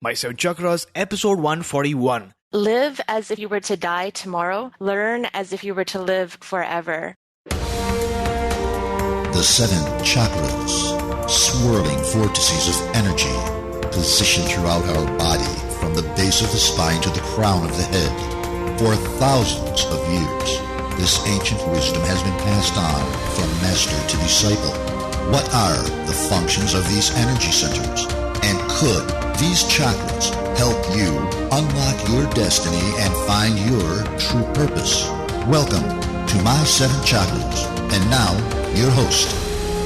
My Seven Chakras, episode 141. Live as if you were to die tomorrow. Learn as if you were to live forever. The seven chakras, swirling vortices of energy, positioned throughout our body from the base of the spine to the crown of the head. For thousands of years, this ancient wisdom has been passed on from master to disciple. What are the functions of these energy centers? And could these chakras help you unlock your destiny and find your true purpose? Welcome to My Seven Chakras. And now, your host,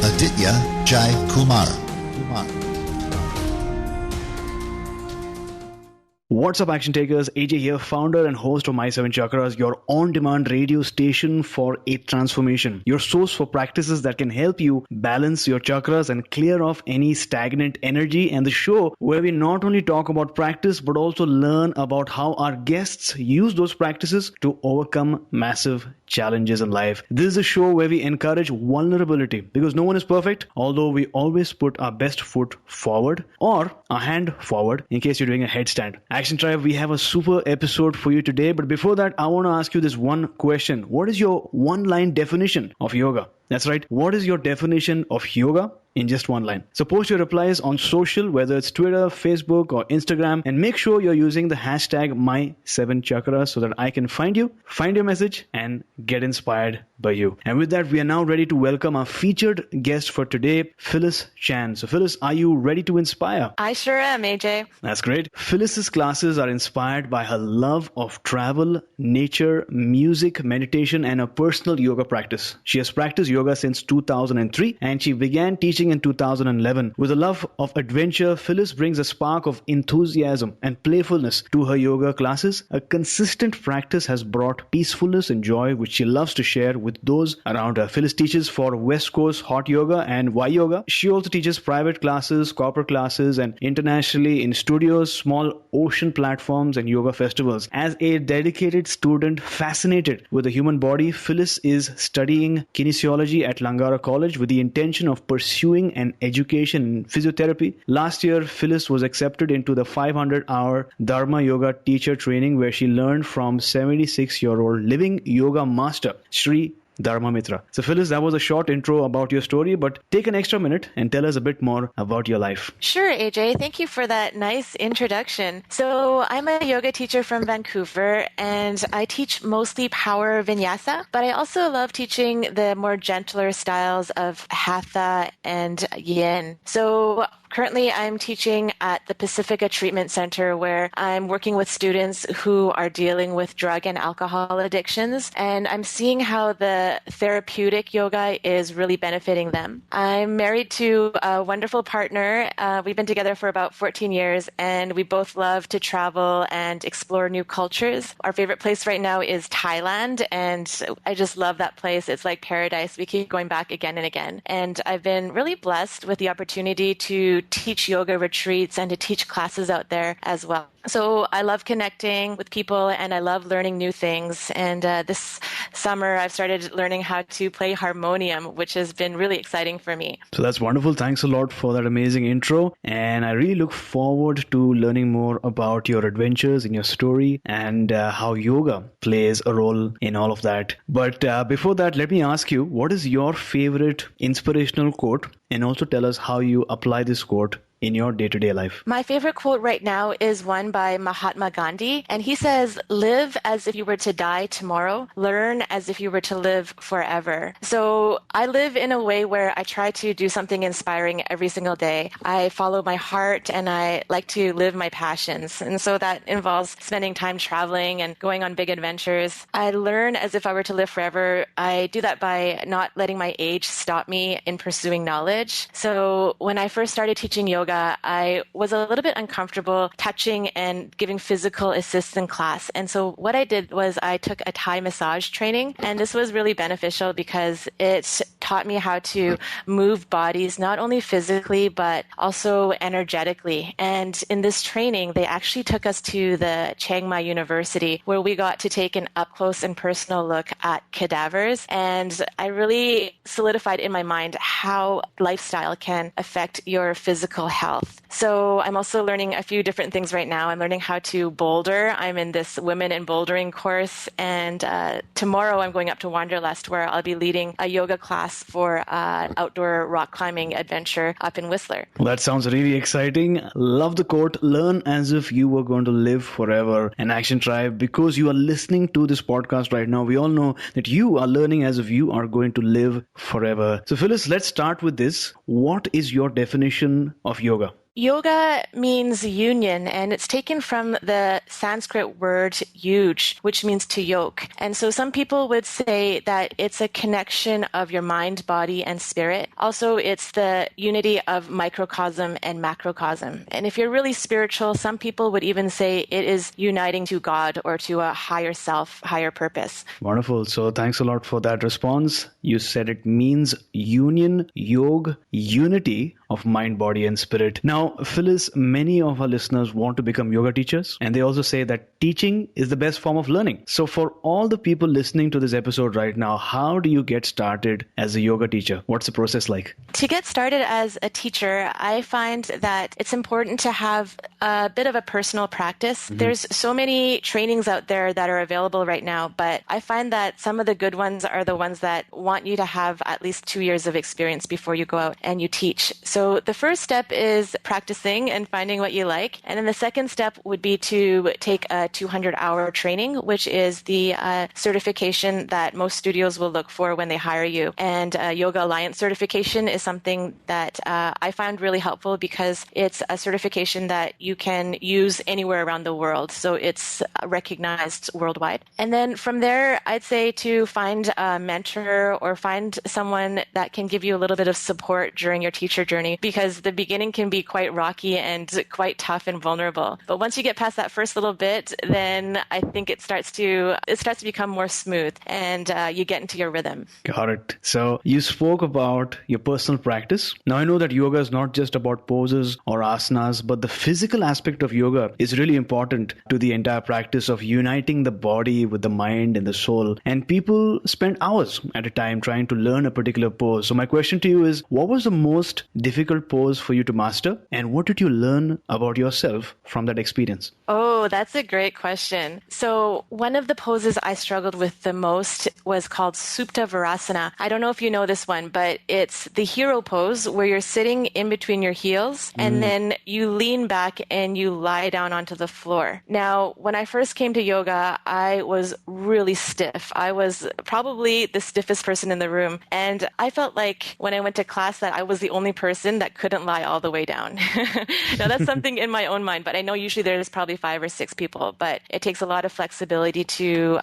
Aditya Jai Kumar. What's up, action takers? AJ here, founder and host of My Seven Chakras, your on-demand radio station for a transformation. Your source for practices that can help you balance your chakras and clear off any stagnant energy, and the show where we not only talk about practice but also learn about how our guests use those practices to overcome massive challenges in life. This is a show where we encourage vulnerability because no one is perfect, although we always put our best foot forward or a hand forward in case you're doing a headstand. Action Tribe, we have a super episode for you today, but before that, I want to ask you this one question. What is your one-line definition of yoga? That's right. What is your definition of yoga? In just one line. So post your replies on social, whether it's Twitter, Facebook, or Instagram, and make sure you're using the hashtag My7Chakras so that I can find you, find your message, and get inspired by you. And with that, we are now ready to welcome our featured guest for today, Phyllis Chan. So Phyllis, are you ready to inspire? I sure am, AJ. That's great. Phyllis's classes are inspired by her love of travel, nature, music, meditation, and a personal yoga practice. She has practiced yoga since 2003, and she began teaching in 2011. With a love of adventure, Phyllis brings a spark of enthusiasm and playfulness to her yoga classes. A consistent practice has brought peacefulness and joy, which she loves to share with those around her. Phyllis teaches for Westcoast Hot Yoga and Yyoga. She also teaches private classes, corporate classes, and internationally in studios, small ocean platforms, and yoga festivals. As a dedicated student fascinated with the human body, Phyllis is studying Kinesiology at Langara College with the intention of pursuing an education in physiotherapy. Last year, Phyllis was accepted into the 500-hour Dharma Yoga teacher training where she learned from 76-year-old living yoga master, Sri Dharma Mittra. So Phyllis, that was a short intro about your story, but take an extra minute and tell us a bit more about your life. Sure, AJ. Thank you for that nice introduction. So I'm a yoga teacher from Vancouver, and I teach mostly power vinyasa, but I also love teaching the more gentler styles of hatha and yin. So currently, I'm teaching at the Pacifica Treatment Center where I'm working with students who are dealing with drug and alcohol addictions, and I'm seeing how the therapeutic yoga is really benefiting them. I'm married to a wonderful partner. We've been together for about 14 years, and we both love to travel and explore new cultures. Our favorite place right now is Thailand, and I just love that place. It's like paradise. We keep going back again and again. And I've been really blessed with the opportunity to teach yoga retreats and to teach classes out there as well. So I love connecting with people and I love learning new things. And this summer I've started learning how to play harmonium, which has been really exciting for me. So that's wonderful. Thanks a lot for that amazing intro. And I really look forward to learning more about your adventures in your story and how yoga plays a role in all of that. But before that, let me ask you, what is your favorite inspirational quote? And also tell us how you apply this quote in your day-to-day life? My favorite quote right now is one by Mahatma Gandhi, and he says, "Live as if you were to die tomorrow. Learn as if you were to live forever." So I live in a way where I try to do something inspiring every single day. I follow my heart and I like to live my passions. And so that involves spending time traveling and going on big adventures. I learn as if I were to live forever. I do that by not letting my age stop me in pursuing knowledge. So when I first started teaching yoga, I was a little bit uncomfortable touching and giving physical assist in class. And so what I did was I took a Thai massage training, and this was really beneficial because it taught me how to move bodies, not only physically, but also energetically. And in this training, they actually took us to the Chiang Mai University, where we got to take an up-close and personal look at cadavers. And I really solidified in my mind how lifestyle can affect your physical health. So I'm also learning a few different things right now. I'm learning how to boulder. I'm in this Women in Bouldering course. And tomorrow I'm going up to Wanderlust, where I'll be leading a yoga class for outdoor rock climbing adventure up in Whistler. Well, that sounds really exciting. Love the quote, learn as if you were going to live forever. And Action Tribe, because you are listening to this podcast right now, we all know that you are learning as if you are going to live forever. So Phyllis, let's start with this. What is your definition of yoga? Yoga means union, and it's taken from the Sanskrit word yuj, which means to yoke. And so some people would say that it's a connection of your mind, body, and spirit. Also, it's the unity of microcosm and macrocosm. And if you're really spiritual, some people would even say it is uniting to God or to a higher self, higher purpose. Wonderful. So thanks a lot for that response. You said it means union, yoga, unity of mind, body, and spirit. Now, Phyllis, many of our listeners want to become yoga teachers, and they also say that teaching is the best form of learning. So for all the people listening to this episode right now, how do you get started as a yoga teacher? What's the process like? To get started as a teacher, I find that it's important to have a bit of a personal practice. Mm-hmm. There's so many trainings out there that are available right now, but I find that some of the good ones are the ones that want you to have at least 2 years of experience before you go out and you teach. So the first step is practicing and finding what you like. And then the second step would be to take a 200-hour training, which is the certification that most studios will look for when they hire you. And Yoga Alliance certification is something that I found really helpful because it's a certification that you can use anywhere around the world. So it's recognized worldwide. And then from there, I'd say to find a mentor or find someone that can give you a little bit of support during your teacher journey, because the beginning can be quite rocky and quite tough and vulnerable. But once you get past that first little bit, then I think it starts to become more smooth and you get into your rhythm. Got it. So you spoke about your personal practice. Now I know that yoga is not just about poses or asanas, but the physical aspect of yoga is really important to the entire practice of uniting the body with the mind and the soul. And people spend hours at a time trying to learn a particular pose. So my question to you is, what was the most difficult pose for you to master? And what did you learn about yourself from that experience? Oh, that's a great question. So one of the poses I struggled with the most was called Supta Virasana. I don't know if you know this one, but it's the hero pose where you're sitting in between your heels and then you lean back and you lie down onto the floor. Now, when I first came to yoga, I was really stiff. I was probably the stiffest person in the room. And I felt like when I went to class that I was the only person that couldn't lie all the way down. Now, that's something in my own mind, but I know usually there's probably 5 or 6 people, but it takes a lot of flexibility to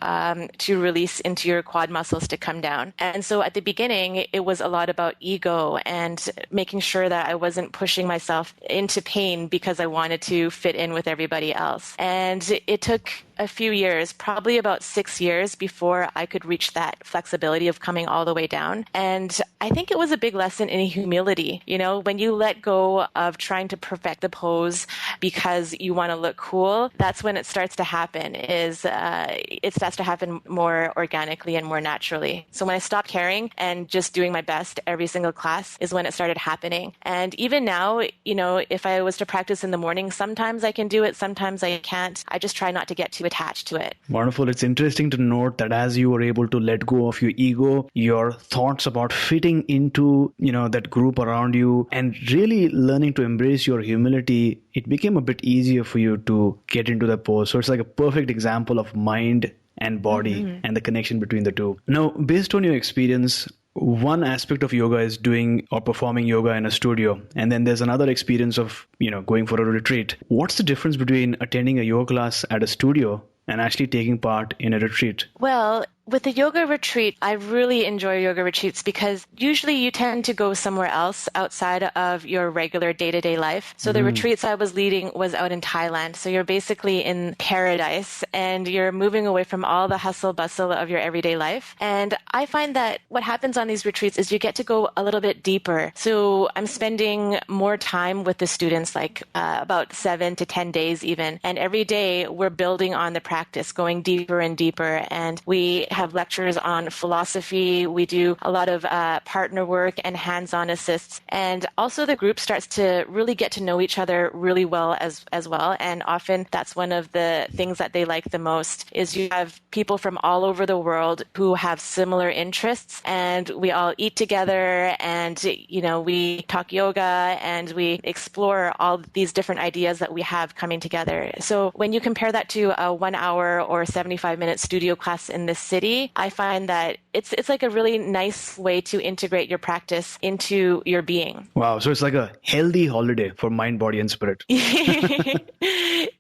release into your quad muscles to come down. And so at the beginning, it was a lot about ego and making sure that I wasn't pushing myself into pain because I wanted to fit in with everybody else. And it took a few years, probably about 6 years before I could reach that flexibility of coming all the way down. And I think it was a big lesson in humility. You know, when you let go of trying to perfect the pose because you want to look cool, that's when it starts to happen, it starts to happen more organically and more naturally. So when I stopped caring and just doing my best every single class is when it started happening. And even now, you know, if I was to practice in the morning, sometimes I can do it, sometimes I can't. I just try not to get too attached to it. Wonderful. It's interesting to note that as you were able to let go of your ego, your thoughts about fitting into, you know, that group around you and really learning to embrace your humility, it became a bit easier for you to get into that pose. So it's like a perfect example of mind and body and the connection between the two. Now, based on your experience, one aspect of yoga is doing or performing yoga in a studio. And then there's another experience of, you know, going for a retreat. What's the difference between attending a yoga class at a studio and actually taking part in a retreat? Well, With the yoga retreat, I really enjoy yoga retreats because usually you tend to go somewhere else outside of your regular day-to-day life. So the retreats I was leading was out in Thailand. So you're basically in paradise and you're moving away from all the hustle bustle of your everyday life. And I find that what happens on these retreats is you get to go a little bit deeper. So I'm spending more time with the students, like about 7 to 10 days even. And every day we're building on the practice, going deeper and deeper. And we have lectures on philosophy. We do a lot of partner work and hands-on assists. And also the group starts to really get to know each other really well as well. And often that's one of the things that they like the most is you have people from all over the world who have similar interests, and we all eat together, and we talk yoga and we explore all these different ideas that we have coming together. So when you compare that to a 1 hour or 75-minute studio class in the city, I find that it's like a really nice way to integrate your practice into your being. Wow. So it's like a healthy holiday for mind, body, and spirit.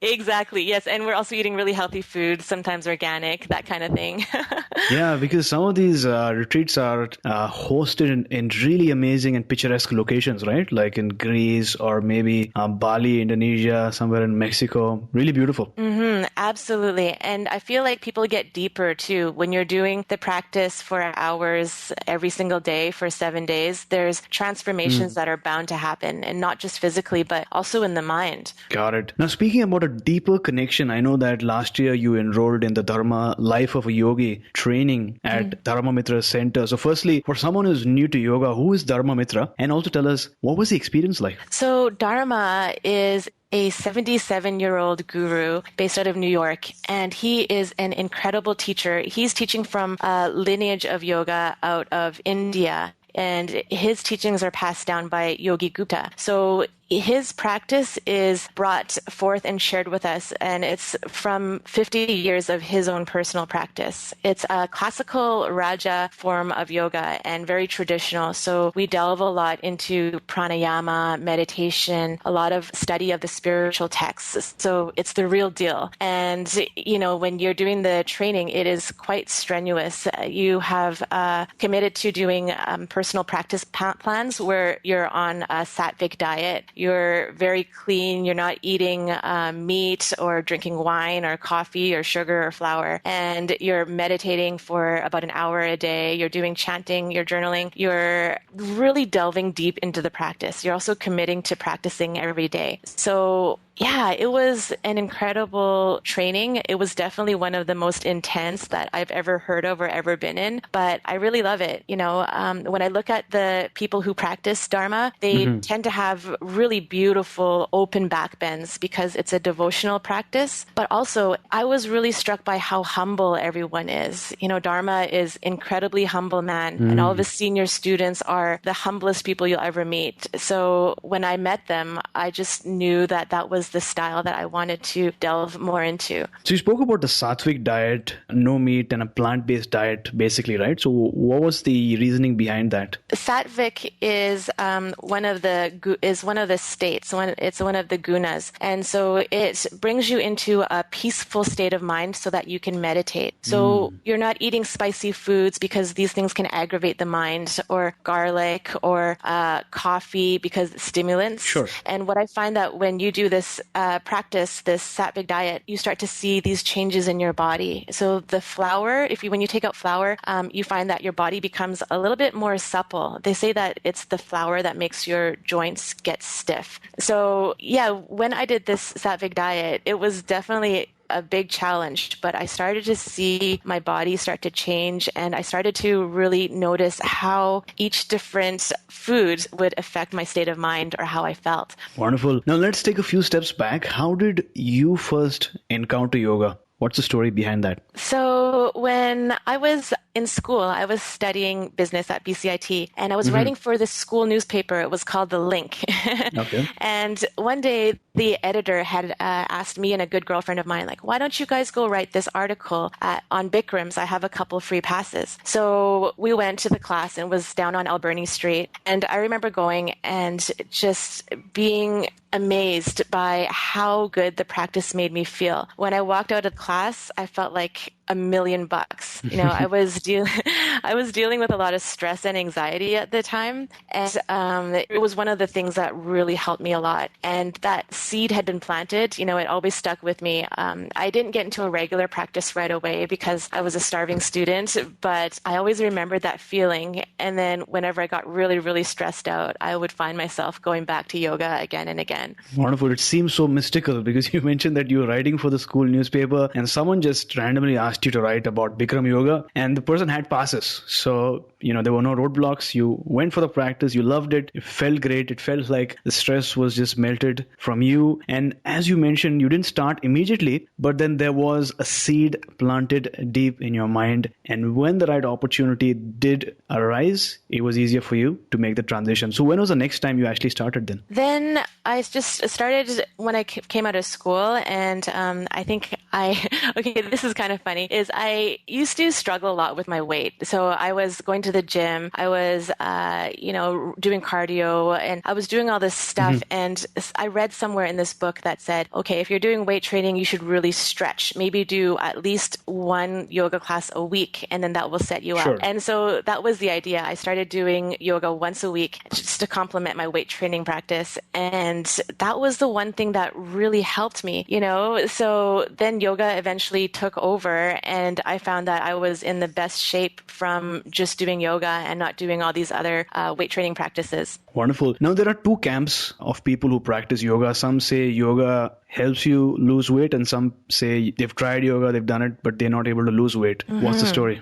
Exactly. Yes. And we're also eating really healthy food, sometimes organic, that kind of thing. Yeah, because some of these retreats are hosted in really amazing and picturesque locations, right? Like in Greece or maybe Bali, Indonesia, somewhere in Mexico. Really beautiful. Absolutely. And I feel like people get deeper too. When you're doing the practice for hours every single day for 7 days, there's transformations that are bound to happen, and not just physically, but also in the mind. Got it. Now, speaking about a deeper connection, I know that last year you enrolled in the Dharma Life of a Yogi training at Dharma Mittra Center. So firstly, for someone who's new to yoga, who is Dharma Mittra? And also tell us, what was the experience like? So Dharma is a 77-year-old guru based out of New York, and he is an incredible teacher. He's teaching from a lineage of yoga out of India, and his teachings are passed down by Yogi Gupta. So his practice is brought forth and shared with us, and it's from 50 years of his own personal practice. It's a classical Raja form of yoga and very traditional. So we delve a lot into pranayama, meditation, a lot of study of the spiritual texts. So it's the real deal. And, when you're doing the training, it is quite strenuous. You have committed to doing personal practice plans where you're on a Satvik diet. You're very clean. You're not eating meat or drinking wine or coffee or sugar or flour. And you're meditating for about an hour a day. You're doing chanting, you're journaling. You're really delving deep into the practice. You're also committing to practicing every day. So yeah, it was an incredible training. It was definitely one of the most intense that I've ever heard of or ever been in, but I really love it. When I look at the people who practice Dharma, they tend to have really beautiful open back bends because it's a devotional practice. But also, I was really struck by how humble everyone is. Dharma is incredibly humble man, and all of his senior students are the humblest people you'll ever meet. So when I met them, I just knew that was the style that I wanted to delve more into. So you spoke about the Satvik diet, no meat and a plant-based diet, basically, right? So what was the reasoning behind that? Satvik is one of the states. It's one of the gunas, and so it brings you into a peaceful state of mind so that you can meditate. So you're not eating spicy foods because these things can aggravate the mind, or garlic or coffee because it's stimulants. Sure. And what I find that when you do this practice, this Satvik diet, you start to see these changes in your body. So the flour, when you take out flour, you find that your body becomes a little bit more supple. They say that it's the flour that makes your joints get stiff. So yeah, when I did this Satvik diet, it was definitely a big challenge, but I started to see my body start to change, and I started to really notice how each different food would affect my state of mind or how I felt. Wonderful. Now let's take a few steps back. How did you first encounter yoga? What's the story behind that? So when I was in school, I was studying business at BCIT, and I was writing for this school newspaper. It was called The Link. Okay. And one day, the editor had asked me and a good girlfriend of mine, why don't you guys go write this article on Bikrams? I have a couple free passes. So we went to the class, and it was down on Alberni Street. And I remember going and just being amazed by how good the practice made me feel. When I walked out of class, I felt like $1,000,000. I was dealing with a lot of stress and anxiety at the time. And it was one of the things that really helped me a lot. And that seed had been planted, it always stuck with me. I didn't get into a regular practice right away because I was a starving student, but I always remembered that feeling. And then whenever I got really, really stressed out, I would find myself going back to yoga again and again. Wonderful. It seems so mystical because you mentioned that you were writing for the school newspaper and someone just randomly asked you to write about Bikram yoga and the person had passes. So, there were no roadblocks. You went for the practice. You loved it. It felt great. It felt like the stress was just melted from you. And as you mentioned, you didn't start immediately, but then there was a seed planted deep in your mind. And when the right opportunity did arise, it was easier for you to make the transition. So when was the next time you actually started then? Then I just started when I came out of school. And I think okay, this is kind of funny, is I used to struggle a lot with my weight. So I was going to the gym. I was, doing cardio and I was doing all this stuff. Mm-hmm. And I read somewhere in this book that said, okay, if you're doing weight training, you should really stretch. Maybe do at least one yoga class a week, and then that will set you up. And so that was the idea. I started doing yoga once a week just to complement my weight training practice. And that was the one thing that really helped me, So then yoga eventually took over, and I found that I was in the best shape from just doing yoga and not doing all these other weight training practices. Wonderful. Now, there are two camps of people who practice yoga. Some say yoga helps you lose weight, and some say they've tried yoga, they've done it, but they're not able to lose weight. Mm-hmm. What's the story?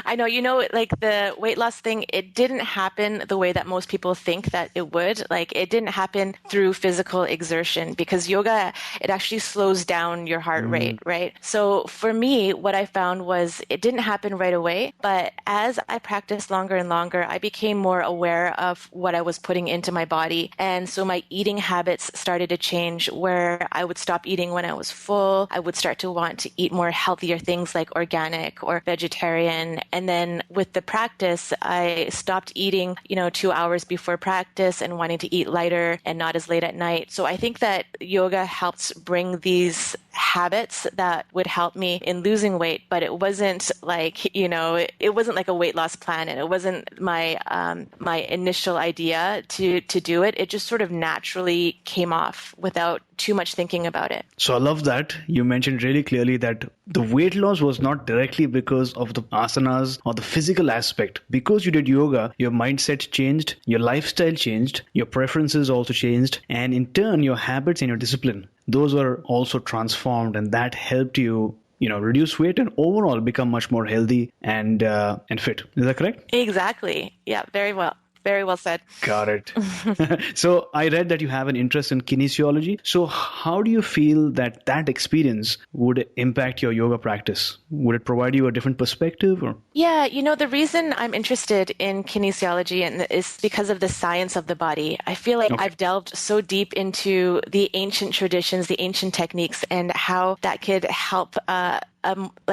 I know, like the weight loss thing, it didn't happen the way that most people think that it would. Like it didn't happen through physical exertion, because yoga, it actually slows down your heart rate, right? So for me, what I found was it didn't happen right away, but as I practiced longer and longer, I became more aware of what I was putting into my body. And so my eating habits started to change, where I would stop eating when I was full. I would start to want to eat more healthier things like organic or vegetarian. And then with the practice, I stopped eating, 2 hours before practice and wanting to eat lighter and not as late at night. So I think that yoga helps bring these habits that would help me in losing weight, but it wasn't like, it wasn't like a weight loss plan, and it wasn't my initial idea to do it. It just sort of naturally came off without too much thinking about it. So I love that you mentioned really clearly that the weight loss was not directly because of the asanas or the physical aspect. Because you did yoga, your mindset changed, your lifestyle changed, your preferences also changed, and in turn, your habits and your discipline, those were also transformed, and that helped you reduce weight and overall become much more healthy and fit. Is that correct? Exactly. Yeah, very well. Very well said. Got it. So I read that you have an interest in kinesiology. So how do you feel that experience would impact your yoga practice? Would it provide you a different perspective? Or? Yeah, the reason I'm interested in kinesiology is because of the science of the body. I feel like I've delved so deep into the ancient traditions, the ancient techniques, and how that could help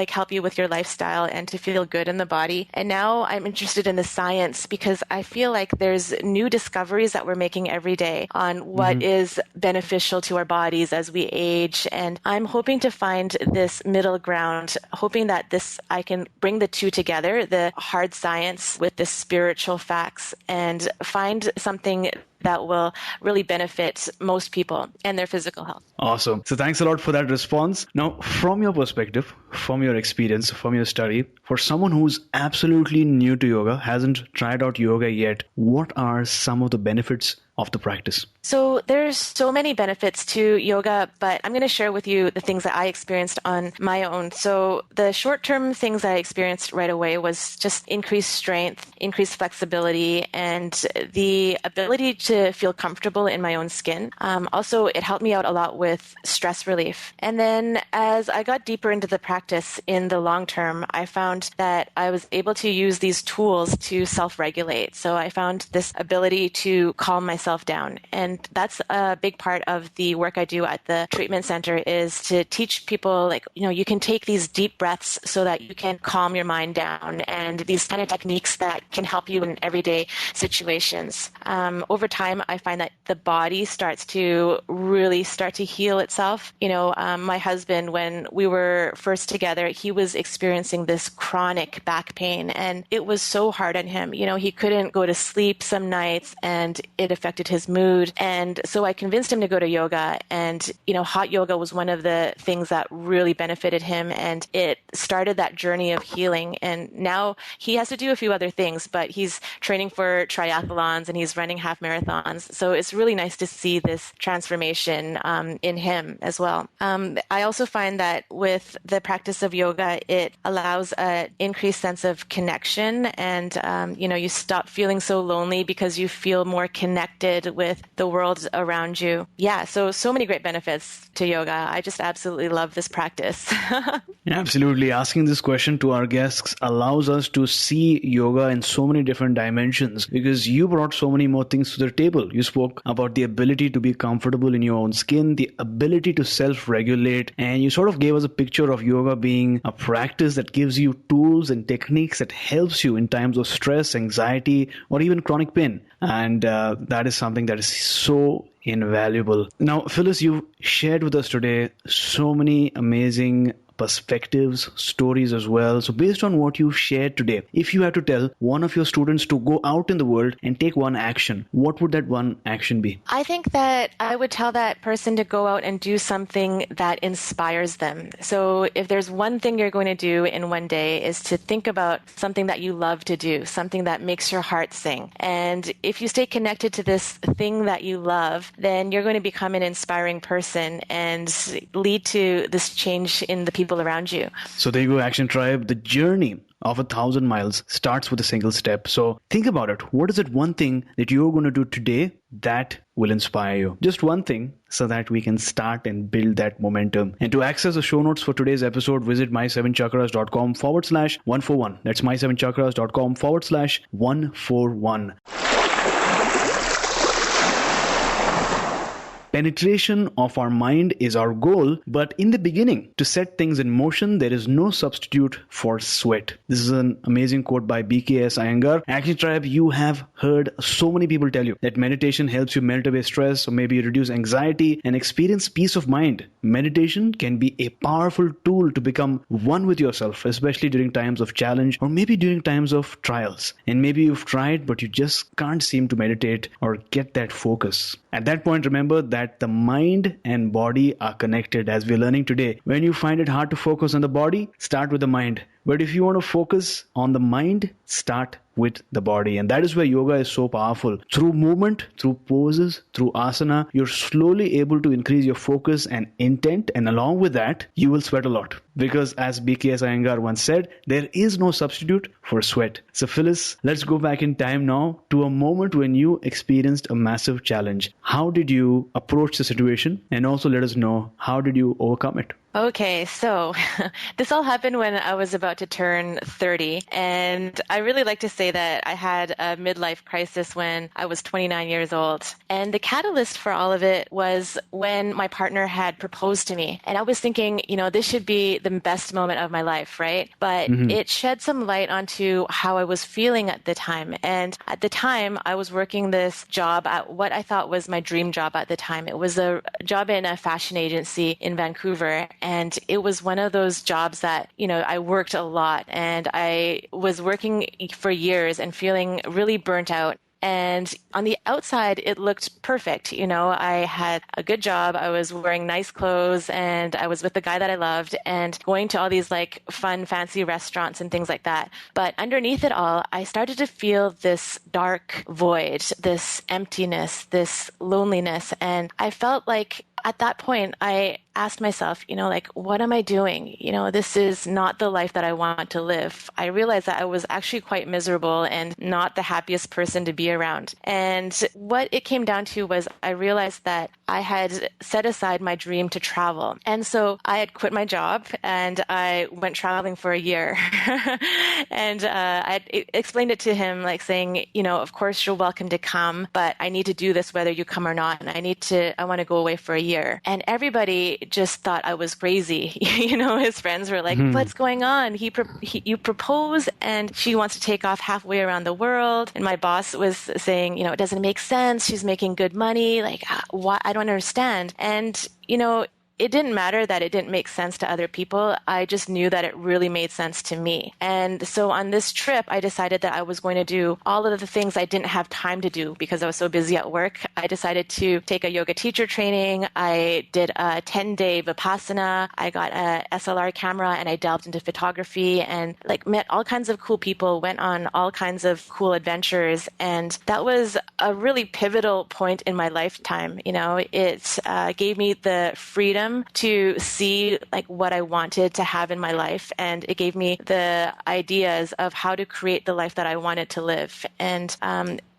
help you with your lifestyle and to feel good in the body. And now I'm interested in the science because I feel like there's new discoveries that we're making every day on what is beneficial to our bodies as we age. And I'm hoping to find this middle ground, hoping that I can bring the two together, the hard science with the spiritual facts, and find something that will really benefit most people and their physical health. Awesome. So thanks a lot for that response. Now, from your perspective, from your experience, from your study, for someone who's absolutely new to yoga, hasn't tried out yoga yet, what are some of the benefits of the practice? So there's so many benefits to yoga, but I'm going to share with you the things that I experienced on my own. So the short-term things I experienced right away was just increased strength, increased flexibility, and the ability to feel comfortable in my own skin. Also, it helped me out a lot with stress relief. And then as I got deeper into the practice in the long term, I found that I was able to use these tools to self-regulate. So I found this ability to calm myself yourself down. And that's a big part of the work I do at the treatment center, is to teach people, like, you can take these deep breaths so that you can calm your mind down, and these kind of techniques that can help you in everyday situations. Over time, I find that the body starts to really start to heal itself. My husband, when we were first together, he was experiencing this chronic back pain, and it was so hard on him. He couldn't go to sleep some nights, and it affected his mood. And so I convinced him to go to yoga, and hot yoga was one of the things that really benefited him, and it started that journey of healing. And now he has to do a few other things, but he's training for triathlons and he's running half marathons. So it's really nice to see this transformation in him as well. I also find that with the practice of yoga, it allows an increased sense of connection, and you stop feeling so lonely because you feel more connected with the world around you. Yeah, so many great benefits to yoga. I just absolutely love this practice. Absolutely. Asking this question to our guests allows us to see yoga in so many different dimensions, because you brought so many more things to the table. You spoke about the ability to be comfortable in your own skin, the ability to self-regulate, and you sort of gave us a picture of yoga being a practice that gives you tools and techniques that helps you in times of stress, anxiety, or even chronic pain. And that is something that is so invaluable. Now, Phyllis, you shared with us today so many amazing perspectives, stories as well. So based on what you've shared today, if you had to tell one of your students to go out in the world and take one action, what would that one action be? I think that I would tell that person to go out and do something that inspires them. So if there's one thing you're going to do in one day, is to think about something that you love to do, something that makes your heart sing. And if you stay connected to this thing that you love, then you're going to become an inspiring person and lead to this change in the people around you. So there you go, Action Tribe. The journey of 1,000 miles starts with a single step. So think about it. What is it one thing that you're going to do today that will inspire you? Just one thing, so that we can start and build that momentum. And to access the show notes for today's episode, visit my7chakras.com/141. That's my7chakras.com/141. Penetration of our mind is our goal, but in the beginning, to set things in motion, there is no substitute for sweat. This is an amazing quote by BKS Iyengar. Action Tribe, you have heard so many people tell you that meditation helps you melt away stress, or maybe reduce anxiety and experience peace of mind. Meditation can be a powerful tool to become one with yourself, especially during times of challenge or maybe during times of trials. And maybe you've tried, but you just can't seem to meditate or get that focus. At that point, remember that the mind and body are connected, as we're learning today. When you find it hard to focus on the body, start with the mind. But if you want to focus on the mind, start with the body. And that is where yoga is so powerful. Through movement, through poses, through asana, you're slowly able to increase your focus and intent. And along with that, you will sweat a lot. Because as BKS Iyengar once said, there is no substitute for sweat. So Phyllis, let's go back in time now to a moment when you experienced a massive challenge. How did you approach the situation? And also let us know, how did you overcome it? Okay, so this all happened when I was about to turn 30, and I really like to say that I had a midlife crisis when I was 29 years old. And the catalyst for all of it was when my partner had proposed to me. And I was thinking, this should be the best moment of my life, right? But it shed some light onto how I was feeling at the time. And at the time, I was working this job at what I thought was my dream job at the time. It was a job in a fashion agency in Vancouver. And it was one of those jobs that, I worked a lot, and I was working for years and feeling really burnt out. And on the outside, it looked perfect. I had a good job. I was wearing nice clothes, and I was with the guy that I loved and going to all these fun, fancy restaurants and things like that. But underneath it all, I started to feel this dark void, this emptiness, this loneliness. And I felt like at that point, I asked myself, like, what am I doing? This is not the life that I want to live. I realized that I was actually quite miserable and not the happiest person to be around. And what it came down to was I realized that I had set aside my dream to travel. And so I had quit my job and I went traveling for a year. And I explained it to him, like saying, of course you're welcome to come, but I need to do this whether you come or not. And I want to go away for a year. And everybody just thought I was crazy. His friends were like, what's going on? You propose and she wants to take off halfway around the world. And my boss was saying, it doesn't make sense. She's making good money. Like, why? I don't understand. And, it didn't matter that it didn't make sense to other people. I just knew that it really made sense to me. And so on this trip, I decided that I was going to do all of the things I didn't have time to do because I was so busy at work. I decided to take a yoga teacher training. I did a 10-day Vipassana. I got a SLR camera and I delved into photography and met all kinds of cool people, went on all kinds of cool adventures. And that was a really pivotal point in my lifetime. It gave me the freedom to see what I wanted to have in my life. And it gave me the ideas of how to create the life that I wanted to live. And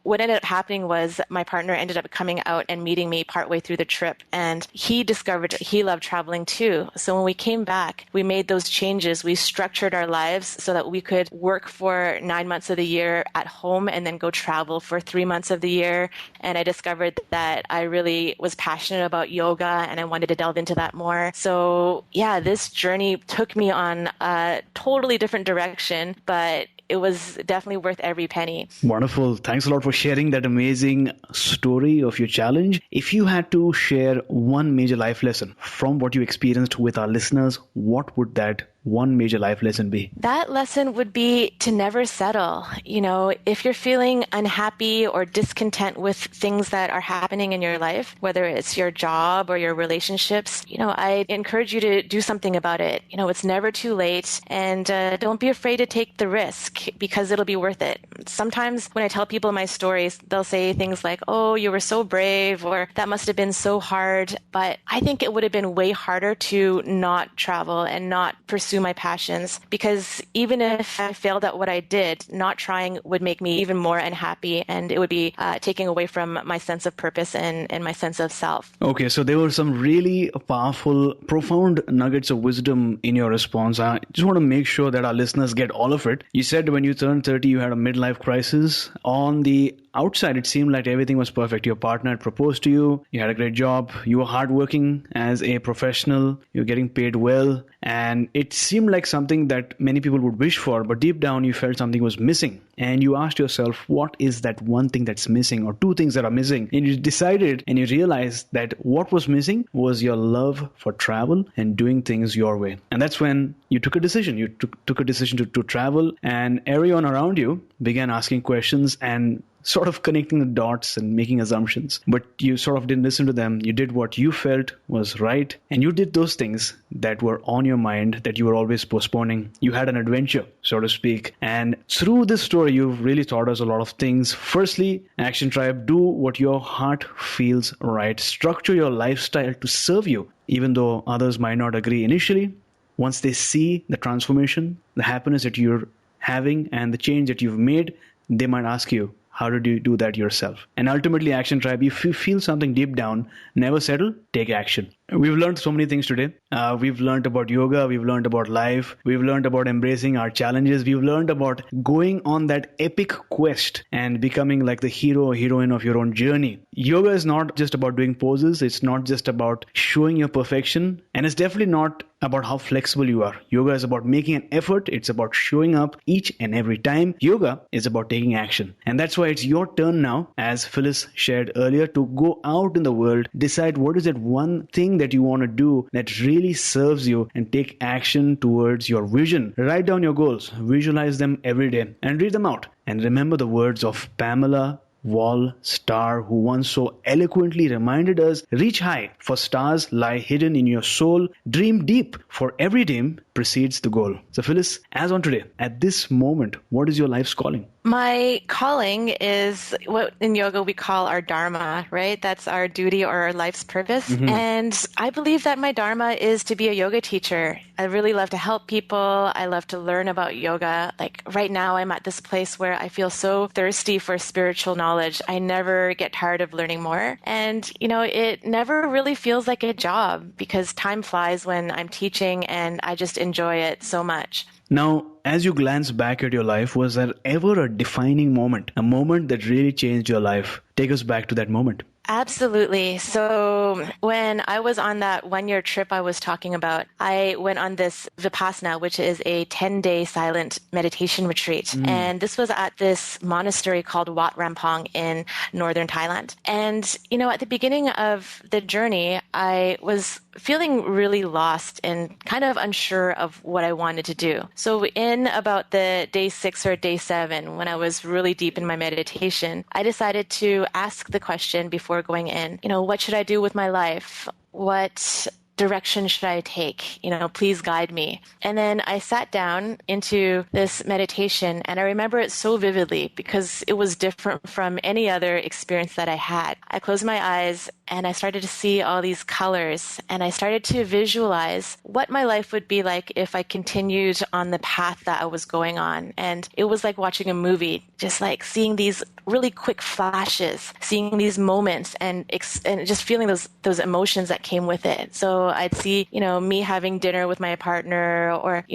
what ended up happening was my partner ended up coming out and meeting me partway through the trip. And he discovered he loved traveling too. So when we came back, we made those changes. We structured our lives so that we could work for 9 months of the year at home and then go travel for 3 months of the year. And I discovered that I really was passionate about yoga and I wanted to delve into that more. So yeah, this journey took me on a totally different direction, but it was definitely worth every penny. Wonderful. Thanks a lot for sharing that amazing story of your challenge. If you had to share one major life lesson from what you experienced with our listeners, what would that one major life lesson be? That lesson would be to never settle. If you're feeling unhappy or discontent with things that are happening in your life, whether it's your job or your relationships, I encourage you to do something about it. It's never too late, and don't be afraid to take the risk because it'll be worth it. Sometimes when I tell people my stories, they'll say things like, oh, you were so brave, or that must have been so hard. But I think it would have been way harder to not travel and not pursue my passions, because even if I failed at what I did, not trying would make me even more unhappy, and it would be taking away from my sense of purpose and my sense of self. Okay, so there were some really powerful, profound nuggets of wisdom in your response. I just want to make sure that our listeners get all of it. You said when you turned 30, you had a midlife crisis. On the outside, it seemed like everything was perfect. Your partner had proposed to you. You had a great job. You were hardworking as a professional. You're getting paid well. And it seemed like something that many people would wish for. But deep down, you felt something was missing. And you asked yourself, what is that one thing that's missing, or two things that are missing? And you decided and you realized that what was missing was your love for travel and doing things your way. And that's when you took a decision. You took a decision to travel, and everyone around you began asking questions and sort of connecting the dots and making assumptions. But you sort of didn't listen to them. You did what you felt was right. And you did those things that were on your mind that you were always postponing. You had an adventure, so to speak. And through this story, you've really taught us a lot of things. Firstly, Action Tribe, do what your heart feels right. Structure your lifestyle to serve you, even though others might not agree initially. Once they see the transformation, the happiness that you're having, and the change that you've made, they might ask you, how did you do that yourself? And ultimately, Action Tribe, if you feel something deep down, never settle, take action. We've learned so many things today. We've learned about yoga. We've learned about life. We've learned about embracing our challenges. We've learned about going on that epic quest and becoming like the hero or heroine of your own journey. Yoga is not just about doing poses. It's not just about showing your perfection. And it's definitely not about how flexible you are. Yoga is about making an effort. It's about showing up each and every time. Yoga is about taking action. And that's why it's your turn now, as Phyllis shared earlier, to go out in the world, decide what is that one thing that you want to do that really serves you, and take action towards your vision. Write down your goals, visualize them every day, and read them out. And remember the words of Pamela Wall Star, who once so eloquently reminded us, reach high, for stars lie hidden in your soul. Dream deep, for every dream precedes the goal. So Phyllis, as on today, at this moment, what is your life's calling? My calling is what in yoga we call our dharma, right? That's our duty or our life's purpose. And I believe that my dharma is to be a yoga teacher. I really love to help people. I love to learn about yoga. Like right now, I'm at this place where I feel so thirsty for spiritual knowledge. I never get tired of learning more. And, it never really feels like a job because time flies when I'm teaching and I just enjoy it so much. Now, as you glance back at your life, was there ever a defining moment, a moment that really changed your life? Take us back to that moment. Absolutely. So when I was on that 1-year trip I was talking about, I went on this Vipassana, which is a 10-day silent meditation retreat. And this was at this monastery called Wat Rampong in northern Thailand. And, at the beginning of the journey, I was feeling really lost and kind of unsure of what I wanted to do. So in about the day 6 or day 7, when I was really deep in my meditation, I decided to ask the question before going in, what should I do with my life? What direction should I take? Please guide me. And then I sat down into this meditation and I remember it so vividly because it was different from any other experience that I had. I closed my eyes and I started to see all these colors and I started to visualize what my life would be like if I continued on the path that I was going on. And it was like watching a movie, just like seeing these really quick flashes, seeing these moments and just feeling those emotions that came with it. So I'd see, me having dinner with my partner or,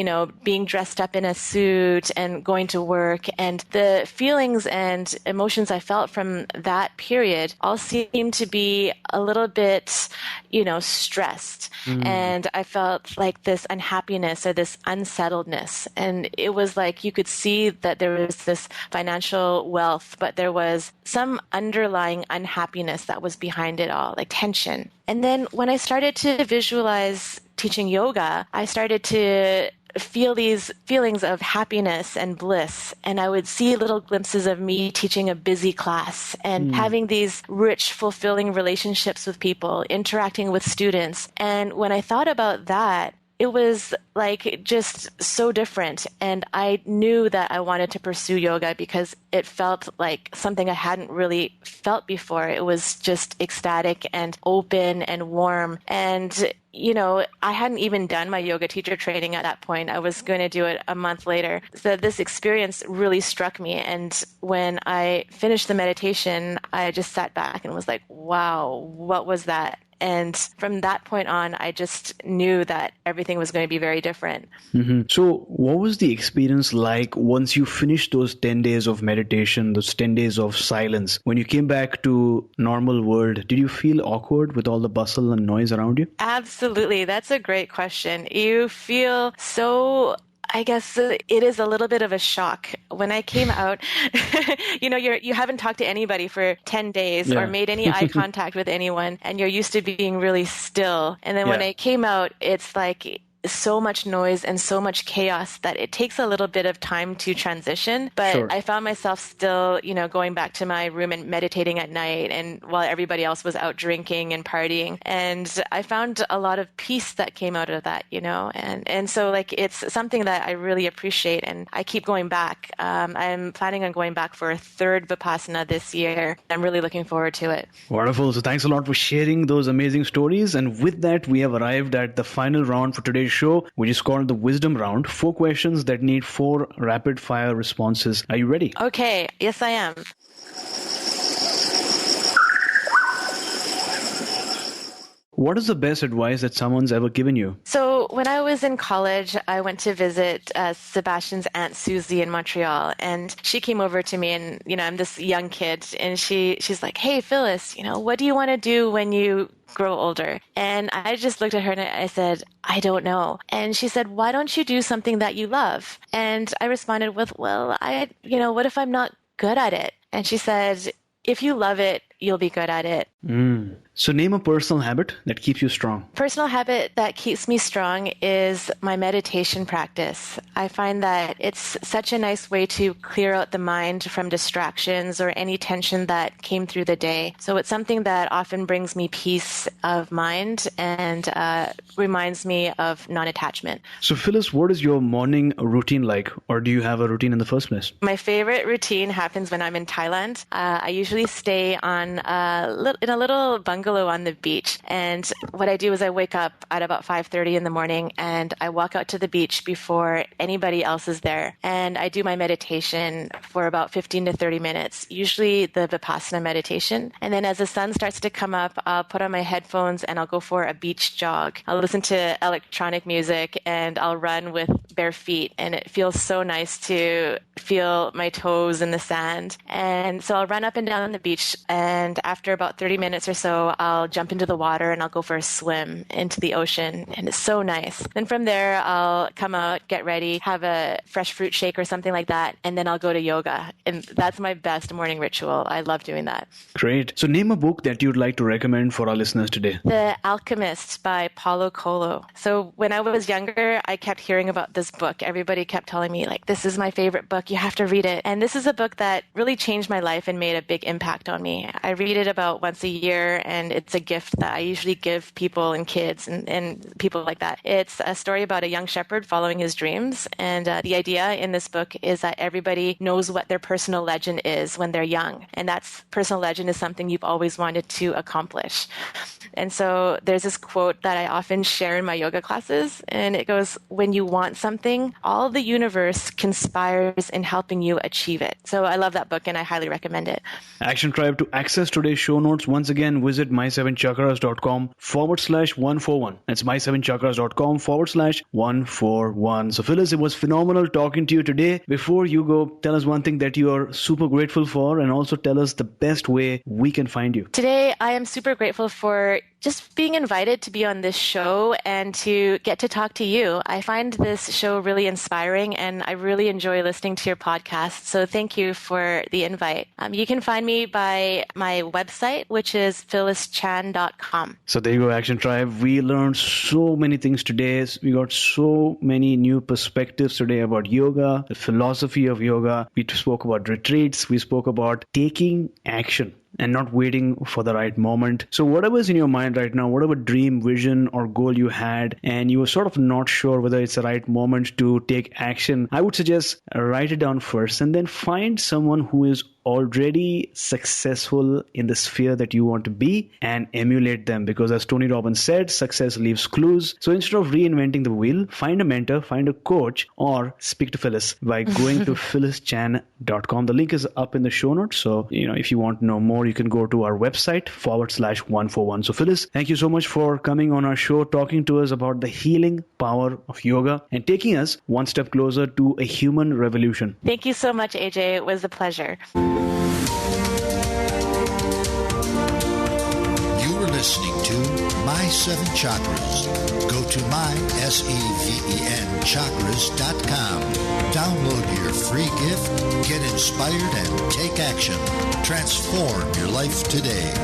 being dressed up in a suit and going to work. And the feelings and emotions I felt from that period all seemed to be a little bit, stressed. And I felt like this unhappiness or this unsettledness. And it was like you could see that there was this financial wealth, but there was some underlying unhappiness that was behind it all, like tension. And then when I started to visualize teaching yoga, I started to feel these feelings of happiness and bliss. And I would see little glimpses of me teaching a busy class and having these rich, fulfilling relationships with people, interacting with students. And when I thought about that, it was like just so different. And I knew that I wanted to pursue yoga because it felt like something I hadn't really felt before. It was just ecstatic and open and warm. And, I hadn't even done my yoga teacher training at that point. I was going to do it a month later. So this experience really struck me. And when I finished the meditation, I just sat back and was like, wow, what was that? And from that point on, I just knew that everything was going to be very different. So what was the experience like once you finished those 10 days of meditation, those 10 days of silence? When you came back to normal world, did you feel awkward with all the bustle and noise around you? Absolutely. That's a great question. You feel so... I guess it is a little bit of a shock. When I came out, you haven't talked to anybody for 10 days or made any eye contact with anyone, and you're used to being really still. And then when I came out, it's like so much noise and so much chaos that it takes a little bit of time to transition. But I found myself still, going back to my room and meditating at night and while everybody else was out drinking and partying. And I found a lot of peace that came out of that, and so like it's something that I really appreciate and I keep going back. I'm planning on going back for a 3rd Vipassana this year. I'm really looking forward to it. Wonderful. So thanks a lot for sharing those amazing stories. And with that, we have arrived at the final round for today's show, which is called the Wisdom Round. 4 questions that need 4 rapid fire responses. Are you ready? Okay. Yes, I am. What is the best advice that someone's ever given you? So when I was in college, I went to visit Sebastian's Aunt Susie in Montreal, and she came over to me, and I'm this young kid, and she's like, "Hey, Phyllis, what do you want to do when you grow older?" And I just looked at her and I said, "I don't know." And she said, "Why don't you do something that you love?" And I responded with, "Well, what if I'm not good at it?" And she said, "If you love it, you'll be good at it." So name a personal habit that keeps you strong. Personal habit that keeps me strong is my meditation practice. I find that it's such a nice way to clear out the mind from distractions or any tension that came through the day. So it's something that often brings me peace of mind and reminds me of non-attachment. So Phyllis, what is your morning routine like? Or do you have a routine in the first place? My favorite routine happens when I'm in Thailand. I usually stay in a little bungalow on the beach. And what I do is I wake up at about 5:30 in the morning and I walk out to the beach before anybody else is there. And I do my meditation for about 15 to 30 minutes, usually the Vipassana meditation. And then as the sun starts to come up, I'll put on my headphones and I'll go for a beach jog. I'll listen to electronic music and I'll run with bare feet. And it feels so nice to feel my toes in the sand. And so I'll run up and down the beach. And after about 30 minutes or so, I'll jump into the water and I'll go for a swim into the ocean. And it's so nice. Then from there, I'll come out, get ready, have a fresh fruit shake or something like that. And then I'll go to yoga. And that's my best morning ritual. I love doing that. Great. So name a book that you'd like to recommend for our listeners today. The Alchemist by Paulo Coelho. So when I was younger, I kept hearing about this book. Everybody kept telling me, like, this is my favorite book. You have to read it. And this is a book that really changed my life and made a big impact on me. I read it about once a year, and it's a gift that I usually give people and kids and people like that. It's a story about a young shepherd following his dreams. And the idea in this book is that everybody knows what their personal legend is when they're young. And that's personal legend is something you've always wanted to accomplish. And so there's this quote that I often share in my yoga classes, and it goes, when you want something, all the universe conspires in helping you achieve it. So I love that book, and I highly recommend it. Action Tribe, to access today's show notes, once again, visit my7chakras.com/141. That's my7chakras.com/141. So Phyllis, it was phenomenal talking to you today. Before you go, tell us one thing that you are super grateful for, and also tell us the best way we can find you. Today, I am super grateful for just being invited to be on this show and to get to talk to you. I find this show really inspiring, and I really enjoy listening to your podcast. So thank you for the invite. You can find me by my website, which is phyllischan.com. So there you go, Action Tribe. We learned so many things today. We got so many new perspectives today about yoga, the philosophy of yoga. We spoke about retreats. We spoke about taking action and not waiting for the right moment. So whatever's in your mind right now, whatever dream, vision, or goal you had, and you were sort of not sure whether it's the right moment to take action, I would suggest write it down first and then find someone who is already successful in the sphere that you want to be and emulate them. Because as Tony Robbins said, success leaves clues. So instead of reinventing the wheel, find a mentor, find a coach, or speak to Phyllis by going to phyllischan.com. The link is up in the show notes. So, if you want to know more, you can go to our website /141. So Phyllis, thank you so much for coming on our show, talking to us about the healing power of yoga and taking us one step closer to a human revolution. Thank you so much, AJ. It was a pleasure. You were listening to My Seven Chakras. Go to mysevenchakras.com. Download your free gift, get inspired, and take action. Transform your life today.